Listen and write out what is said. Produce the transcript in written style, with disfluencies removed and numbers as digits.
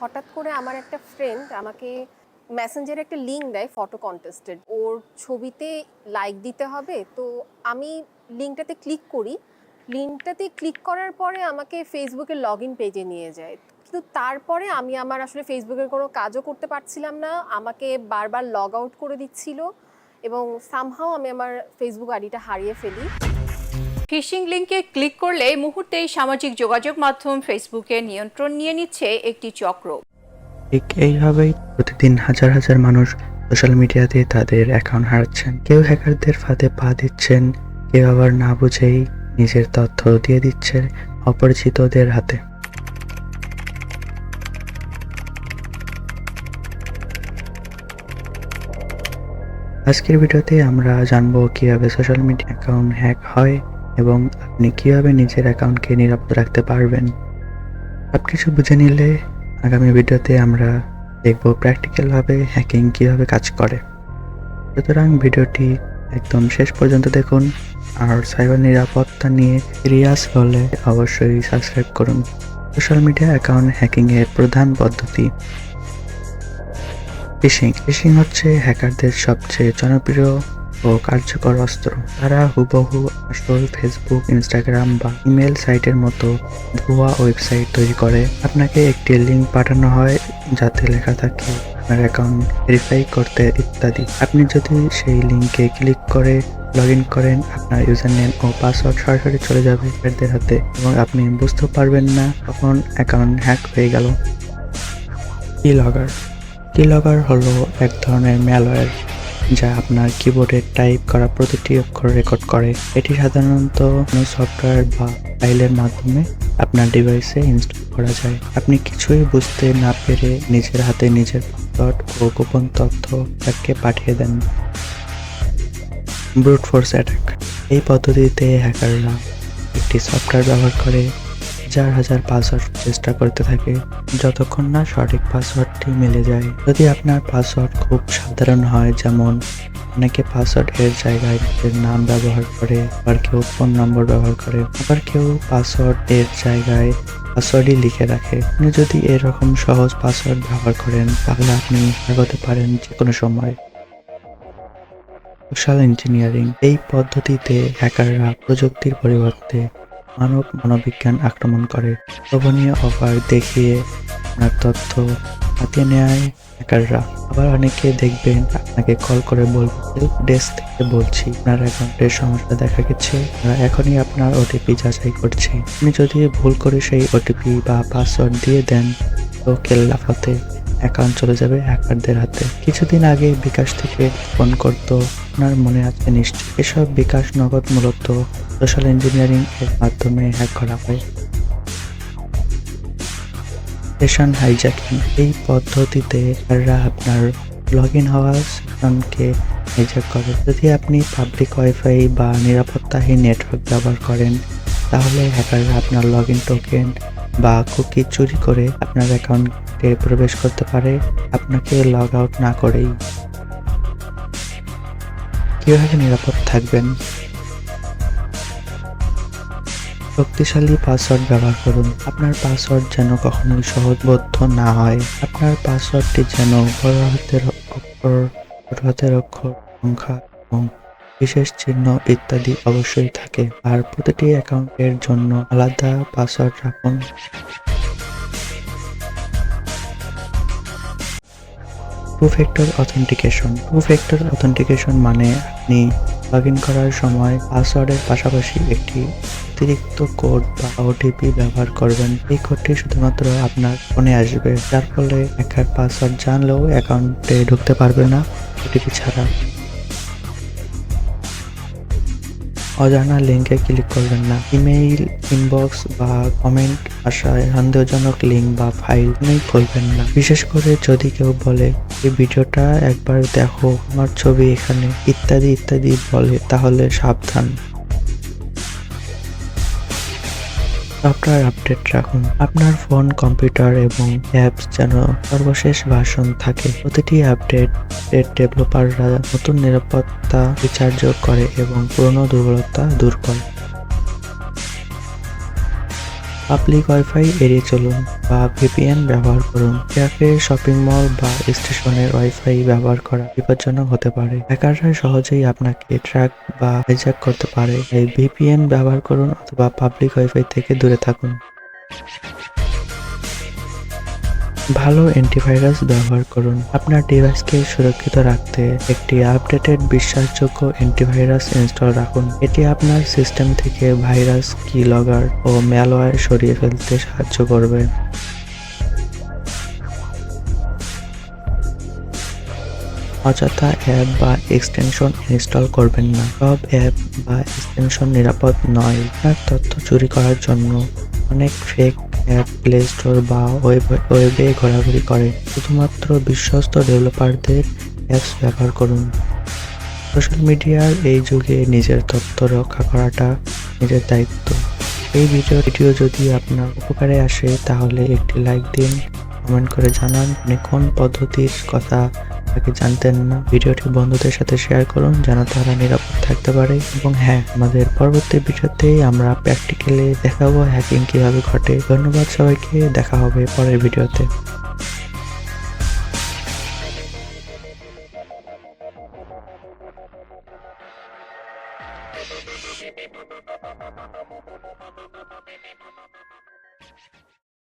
হঠাৎ করে আমার একটা ফ্রেন্ড আমাকে মেসেঞ্জারে একটা লিঙ্ক দেয় ফটো কন্টেস্টের। ওর ছবিতে লাইক দিতে হবে। তো আমি লিঙ্কটাতে ক্লিক করি। লিঙ্কটাতে ক্লিক করার পরে আমাকে ফেসবুকের লগইন পেজে নিয়ে যায়। কিন্তু তারপরে আমি আমার আসলে ফেসবুকের কোনো কাজও করতে পারছিলাম না। আমাকে বারবার লগ আউট করে দিচ্ছিল এবং সামহাউ আমি আমার ফেসবুক আইডিটা হারিয়ে ফেলি। ফিশিং লিংকে ক্লিক করলে মুহূর্তেই সামাজিক যোগাযোগ মাধ্যম ফেসবুকে নিয়ন্ত্রণ নিয়ে নিচ্ছে একটি চক্র। ঠিক এইভাবেই প্রতিদিন হাজার হাজার মানুষ সোশ্যাল মিডিয়াতে তাদের অ্যাকাউন্ট হারাচ্ছেন। কেউ হ্যাকারদের ফাঁদে পা দিচ্ছেন, কেউ আবার না বুঝেই নিজের তথ্য দিয়ে দিচ্ছে অপরিচিতদের হাতে। আজকের ভিডিওতে আমরা জানবো কিভাবে সোশ্যাল মিডিয়া অ্যাকাউন্ট হ্যাক হয় এবং আপনি কিভাবে নিজের অ্যাকাউন্টকে নিরাপদ রাখতে পারবেন। সবকিছু বুঝে নিলে আগামী ভিডিওতে আমরা দেখব প্র্যাকটিক্যালভাবে হ্যাকিং কিভাবে কাজ করে। সুতরাং ভিডিওটি একদম শেষ পর্যন্ত দেখুন, আর সাইবার নিরাপত্তা নিয়ে সিরিয়াস হলে অবশ্যই সাবস্ক্রাইব করুন। সোশ্যাল মিডিয়া অ্যাকাউন্ট হ্যাকিংয়ের প্রধান পদ্ধতি ফিশিং হচ্ছে হ্যাকারদের সবচেয়ে জনপ্রিয় ও কার্যকর অস্ত্র। তারা হুবহু আসল ফেসবুক, ইনস্টাগ্রাম বা ইমেল সাইটের মতো ভুয়া ওয়েবসাইট তৈরি করে। আপনাকে একটি লিঙ্ক পাঠানো হয় যাতে লেখা থাকে আপনার অ্যাকাউন্ট ভেরিফাই করতে ইত্যাদি। আপনি যদি সেই লিঙ্কে ক্লিক করে লগ ইন করেন, আপনার ইউজার নেম ও পাসওয়ার্ড সরাসরি চলে যাবে হ্যাকারদের হাতে এবং আপনি বুঝতে পারবেন না কখন অ্যাকাউন্ট হ্যাক হয়ে গেল। কিলগার হলো এক ধরনের ম্যালওয়্যার যা আপনার কিবোর্ডে টাইপ করা প্রতিটি অক্ষর রেকর্ড করে। এটি সাধারণত কোনো সফটওয়্যার বা ফাইলের মাধ্যমে আপনার ডিভাইসে ইনস্টল করা যায়। আপনি কিছুই বুঝতে না পেরে নিজের হাতে নিজের পাসওয়ার্ড ও গোপন তথ্য তাকে পাঠিয়ে দেন। Brute force attack. এই পদ্ধতিতে হ্যাকাররা একটি সফটওয়্যার ব্যবহার করে হাজার পাসওয়ার্ড চেষ্টা করতে থাকে যতক্ষণ না সঠিক পাসওয়ার্ডটি মিলে যায়। যদি আপনার পাসওয়ার্ড খুব সাধারণ হয়, যেমন অনেকে পাসওয়ার্ড এর জায়গায় নিজের নাম ব্যবহার করে, আবার কেউ ফোন নম্বর ব্যবহার করে, আবার কেউ পাসওয়ার্ড এর জায়গায় পাসওয়ার্ডই লিখে রাখে। আপনি যদি এরকম সহজ পাসওয়ার্ড ব্যবহার করেন তাহলে আপনি এগোতে পারেন যে কোনো সময়। Social engineering. এই পদ্ধতিতে হ্যাকাররা প্রযুক্তির পরিবর্তে মানব মনোবিজ্ঞান আক্রমণ করে। লোভনীয় অফার দেখিয়ে আপনার তথ্য হাতিয়ে নেয় হ্যাকাররা। আবার অনেকে দেখবেন আপনাকে কল করে বলবে, হেল্প ডেস্ক থেকে বলছি, আপনার অ্যাকাউন্টের সমস্যা দেখা গেছে, আমরা এখনই আপনার ওটিপি যাচাই করছি। আপনি যদি ভুল করে সেই ওটিপি বা পাসওয়ার্ড দিয়ে দেন তো কেল্লাফাতে অ্যাকাউন্ট চলে যাবে হ্যাকারদের হাতে। কিছুদিন আগে বিকাশ থেকে ফোন করতো, আপনার মনে আছে নিশ্চয়। এসব বিকাশ নগদ মূলত সোশ্যাল ইঞ্জিনিয়ারিং এর মাধ্যমে হ্যাক করা হয়। Session hijacking. এই পদ্ধতিতে হ্যাকাররা আপনার লগ ইন হওয়া সেশনকে হাইজ্যাক করে। যদি আপনি পাবলিক ওয়াইফাই বা নিরাপত্তাহীন নেটওয়ার্ক ব্যবহার করেন তাহলে হ্যাকাররা আপনার লগ ইন টোকেন বা কুকি চুরি করে আপনার অ্যাকাউন্টে প্রবেশ করতে পারে আপনাকে লগ আউট না করেই। কিভাবে নিরাপদ থাকবেন? শক্তিশালী পাসওয়ার্ড ব্যবহার করুন। আপনার পাসওয়ার্ড যেন কখনোই সহজবোধ্য না হয়। আপনার পাসওয়ার্ডটি যেন বড় হাতের অক্ষর, ছোট হাতের অক্ষর, সংখ্যা এবং বিশেষ চিহ্ন ইত্যাদি অবশ্যই থাকে। আর প্রতিটি অ্যাকাউন্টের জন্য আলাদা পাসওয়ার্ড রাখুন। টু ফ্যাক্টর অথেন্টিকেশন মানে আপনি লগ ইন করার সময় পাসওয়ার্ডের পাশাপাশি একটি অতিরিক্ত কোড বা ওটিপি ব্যবহার করবেন। এই কোডটি শুধুমাত্র আপনার ফোনে আসবে, যার ফলে হ্যাকার পাসওয়ার্ড জানলেও অ্যাকাউন্টে ঢুকতে পারবে না ওটিপি ছাড়া। অজানা লিঙ্কে ক্লিক করবেন না। ইমেইল, ইনবক্স বা কমেন্ট আসায় সন্দেহজনক লিঙ্ক বা ফাইল খুলবেন না। বিশেষ করে যদি কেউ বলে এই ভিডিওটা একবার দেখো, আমার ছবি এখানে, ইত্যাদি ইত্যাদি বলে, তাহলে সাবধান। সফটওয়্যার আপডেট রাখুন। আপনার ফোন, কম্পিউটার এবং অ্যাপস যেন সর্বশেষ ভার্সন থাকে। প্রতিটি আপডেট ডেভেলপাররা নতুন নিরাপত্তা ফিচার যোগ করে এবং পুরনো দুর্বলতা দূর করে। পাবলিক ওয়াইফাই এড়িয়ে চলুন বা ভিপিএন ব্যবহার করুন। ক্যাফে, শপিং মল বা স্টেশনের ওয়াইফাই ব্যবহার করা বিপজ্জনক হতে পারে। হ্যাকাররা সহজেই আপনাকে ট্র্যাক বা হাইজ্যাক করতে পারে, তাই ভিপিএন ব্যবহার করুন অথবা পাবলিক ওয়াইফাই থেকে দূরে থাকুন। ভালো অ্যান্টিভাইরাস ব্যবহার করুন। আপনার ডিভাইসকে সুরক্ষিত রাখতে একটি আপডেটেড বিশ্বাসযোগ্য অ্যান্টিভাইরাস ইনস্টল রাখুন। এটি আপনার সিস্টেম থেকে ভাইরাস, কিলগার ও ম্যালওয়্যার সরিয়ে ফেলতে সাহায্য করবে। অযথা অ্যাপ বা এক্সটেনশন ইনস্টল করবেন না। সব অ্যাপ বা এক্সটেনশন নিরাপদ নয়। আপনার তথ্য চুরি করার জন্য অনেক ফেক অ্যাপ প্লে স্টোর বা ওয়েবে ঘোরাঘুরি করে। শুধুমাত্র বিশ্বস্ত ডেভেলপারদের অ্যাপস ব্যবহার করুন। সোশ্যাল মিডিয়ার এই যুগে নিজের তথ্য রক্ষা করাটা নিজের দায়িত্ব। এই ভিডিও যদি আপনার উপকারে আসে তাহলে একটি লাইক দিন, কমেন্ট করে জানান আপনি কোন পদ্ধতির কথা আগে জানতেন না। ভিডিওটি বন্ধুদের সাথে শেয়ার করুন যেন তারা নিরাপদ থাকতে পারে। এবং হ্যাঁ, আমাদের পরবর্তী ভিডিওতেই আমরা প্র্যাকটিক্যালি দেখাবো হ্যাকিং কিভাবে ঘটে। ধন্যবাদ সবাইকে, দেখা হবে পরের ভিডিওতে।